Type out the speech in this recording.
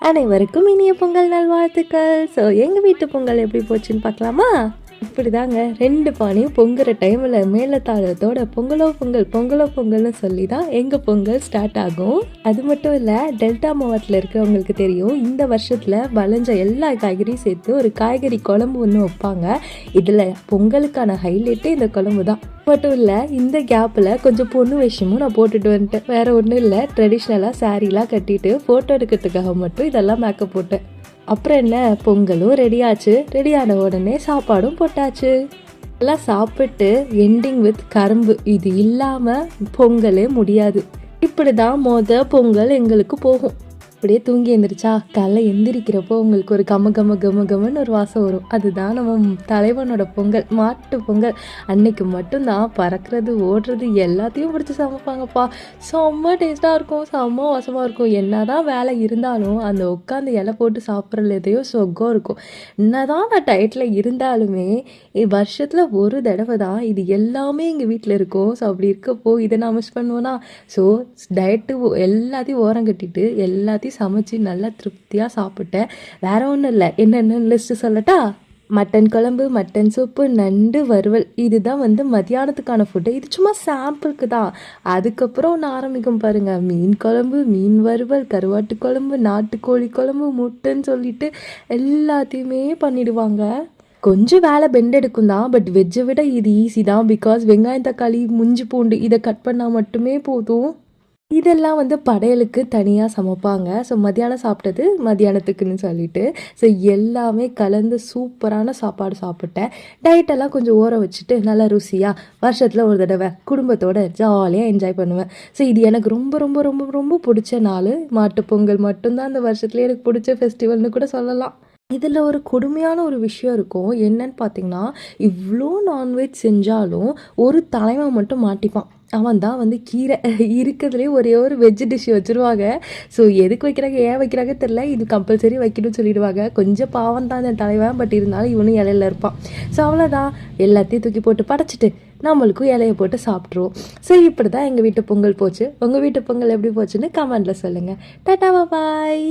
அனைவருக்கும் இனிய பொங்கல் நல்வாழ்த்துக்கள். ஸோ எங்கள் வீட்டு பொங்கல் எப்படி போச்சுன்னு பார்க்கலாமா? இப்படி தாங்க 2 பானையும் பொங்குற டைமில் மேலத்தாளத்தோட பொங்கலோ பொங்கல் பொங்கலோ பொங்கல்னு சொல்லி தான் எங்கள் பொங்கல் ஸ்டார்ட் ஆகும். அது மட்டும் இல்லை, டெல்டா மாவட்டத்தில் இருக்கிறவங்களுக்கு தெரியும், இந்த வருஷத்தில் வளைஞ்ச எல்லா காய்கறியும் சேர்த்து ஒரு காய்கறி குழம்பு ஒன்று வைப்பாங்க. இதில் பொங்கலுக்கான ஹைலைட்டே இந்த குழம்பு தான். மட்டும் இல்லை, இந்த கேப்பில் கொஞ்சம் பொண்ணு விஷயமும் நான் போட்டுட்டு வந்துட்டேன். வேறு ஒன்றும் இல்லை, ட்ரெடிஷ்னலாக சாரீலாம் கட்டிட்டு ஃபோட்டோ எடுக்கிறதுக்காக மட்டும் இதெல்லாம் மேக்கப் போட்டேன். அப்புறம் என்ன, பொங்கலும் ரெடி ஆச்சு. ரெடி ஆன உடனே சாப்பாடும் போட்டாச்சு. எல்லாம் சாப்பிட்டு எண்டிங் வித் கரும்பு. இது இல்லாமல் பொங்கலே முடியாது. இப்படி தான் பொங்கல் எங்களுக்கு போகும். அப்படியே தூங்கி எழுந்திரிச்சா காலைல எந்திரிக்கிறப்போ உங்களுக்கு ஒரு கமன்னு ஒரு வாசம் வரும். அதுதான் நம்ம தலைவனோட பொங்கல், மாட்டு பொங்கல். அன்னைக்கு மட்டும்தான் பறக்கிறது ஓடுறது எல்லாத்தையும் பிடிச்சி சமைப்பாங்கப்பா. செம்ம டேஸ்ட்டாக இருக்கும், செம்ம வாசமாக இருக்கும். என்ன தான் வேலை இருந்தாலும் அந்த உட்காந்து இலை போட்டு சாப்பிட்றதுல எதையோ சொக்கம் இருக்கும். என்ன தான் நான் டயட்டில் இருந்தாலுமே வருஷத்தில் ஒரு தடவை தான் இது எல்லாமே எங்கள் வீட்டில் இருக்கும். ஸோ அப்படி இருக்கப்போ இதை நான் மிஸ் பண்ணுவேன்னா, ஸோ டயட்டு எல்லாத்தையும் ஓரம் கட்டிட்டு எல்லாத்தையும் சமைச்சு நல்லா திருப்தியாக சாப்பிட்டேன். வேற ஒன்றும் இல்லை. என்னென்ன லிஸ்ட்டு சொல்லட்டா? மட்டன் குழம்பு, மட்டன் சூப்பு, நண்டு வறுவல். இதுதான் மத்தியானத்துக்கான ஃபுட்டு. இது சும்மா சாம்பிளுக்கு தான். அதுக்கப்புறம் ஒன்று ஆரம்பிக்கும் பாருங்கள், மீன் குழம்பு, மீன் வறுவல், கருவாட்டு குழம்பு, நாட்டுக்கோழி குழம்பு, முட்டைன்னு சொல்லிட்டு எல்லாத்தையுமே பண்ணிடுவாங்க. கொஞ்சம் வேலை பெண்ட் எடுக்கும் தான், பட் வெஜ்ஜை விட இது ஈஸி தான். பிகாஸ் வெங்காயம், தக்காளி, முஞ்சி பூண்டு இதை கட் பண்ணால் மட்டுமே போதும். இதெல்லாம் படையலுக்கு தனியாக சமைப்பாங்க. ஸோ மத்தியானம் சாப்பிட்டது மத்தியானத்துக்குன்னு சொல்லிட்டு, ஸோ எல்லாமே கலந்து சூப்பரான சாப்பாடு சாப்பிட்டேன். டயட்டெல்லாம் கொஞ்சம் ஓர வச்சுட்டு நல்லா ருசியாக வருஷத்தில் ஒரு தடவை குடும்பத்தோடு ஜாலியாக என்ஜாய் பண்ணுவேன். ஸோ இது எனக்கு ரொம்ப ரொம்ப ரொம்ப ரொம்ப பிடிச்ச நாள். மாட்டுப்பொங்கல் மட்டும்தான் அந்த வருஷத்துலேயே எனக்கு பிடிச்ச ஃபெஸ்டிவல்னு கூட சொல்லலாம். இதில் ஒரு கொடுமையான ஒரு விஷயம் இருக்கும். என்னன்னு பார்த்தீங்கன்னா, இவ்வளோ நான்வெஜ் செஞ்சாலும் ஒரு தலைவன் மட்டும் மாட்டிப்பான். அவன் தான் கீரை இருக்கிறதுலே ஒரே ஒரு வெஜ் டிஷ் வச்சுருவாங்க. ஸோ எதுக்கு வைக்கிறாங்க, ஏன் வைக்கிறாங்க தெரில. இது கம்பல்சரி வைக்கணும்னு சொல்லிடுவாங்க. கொஞ்சம் பாவம் தான் அந்த தலைவன், பட் இருந்தாலும் இவனும் இலையில இருப்பான். ஸோ அவ்வளோதான், எல்லாத்தையும் தூக்கி போட்டு படைச்சிட்டு நம்மளுக்கும் இலையை போட்டு சாப்பிட்ருவோம். ஸோ இப்படி தான் எங்கள் வீட்டு பொங்கல் போச்சு. உங்கள் வீட்டு பொங்கல் எப்படி போச்சுன்னு கமெண்டில் சொல்லுங்கள். டாடா பாய்.